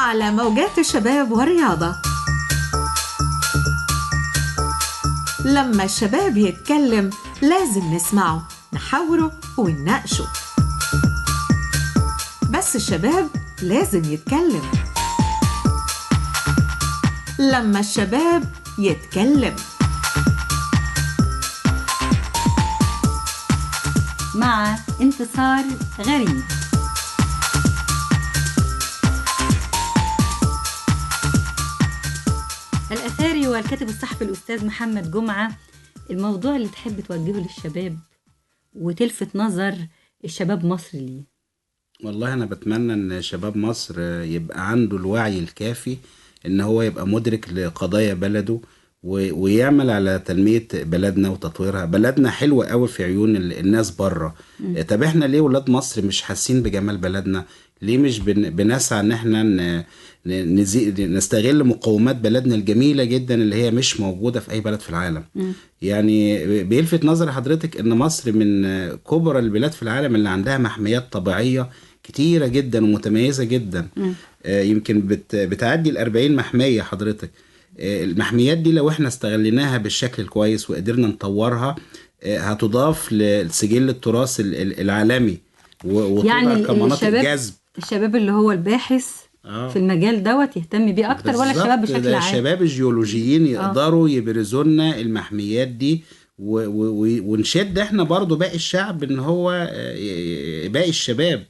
على موجات الشباب والرياضة. لما الشباب يتكلم لازم نسمعه، نحاوره ونناقشه. بس الشباب لازم يتكلم. لما الشباب يتكلم مع انتصار غريب. الأثاري والكاتب الصحفي الأستاذ محمد جمعة، الموضوع اللي تحب توجهه للشباب وتلفت نظر الشباب مصر ليه؟ والله أنا بتمنى أن شباب مصر يبقى عنده الوعي الكافي أن هو يبقى مدرك لقضايا بلده ويعمل على تنمية بلدنا وتطويرها. بلدنا حلوة قوي في عيون الناس بره. طب احنا ليه ولاد مصر مش حاسين بجمال بلدنا؟ ليه مش بنسعى ان احنا نستغل مقومات بلدنا الجميلة جدا اللي هي مش موجودة في اي بلد في العالم؟ يعني بيلفت نظر حضرتك ان مصر من كبرى البلاد في العالم اللي عندها محميات طبيعية كتيرة جدا ومتميزة جدا. يمكن بتعدي 40 محمية حضرتك. المحميات دي لو احنا استغليناها بالشكل الكويس وقدرنا نطورها هتضاف لسجل التراث العالمي يعني كمناطق جذب. الشباب اللي هو الباحث في المجال دوت يهتم بيه اكتر، ولا الشباب بشكل عام؟ الشباب الجيولوجيين يقدروا يبرزوا لنا المحميات دي ونشد احنا برضو باقي الشعب ان هو باقي الشباب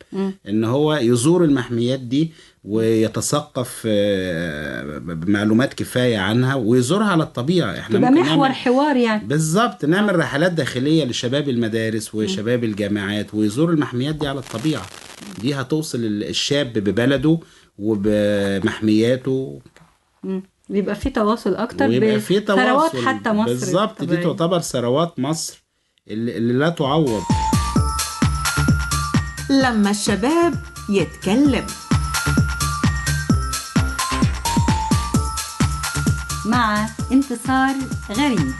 ان هو يزور المحميات دي ويتثقف بمعلومات كفاية عنها ويزورها على الطبيعة. احنا تبقى محور حوار يعني. بالظبط، نعمل رحلات داخلية لشباب المدارس وشباب الجامعات ويزور المحميات دي على الطبيعة. دي هتوصل الشاب ببلده وبمحمياته. بيبقى في تواصل اكتر، ويبقى في ثروات حتى مصر. بالظبط، دي تعتبر ثروات مصر اللي لا تعوض. لما الشباب يتكلم مع انتصار غريب.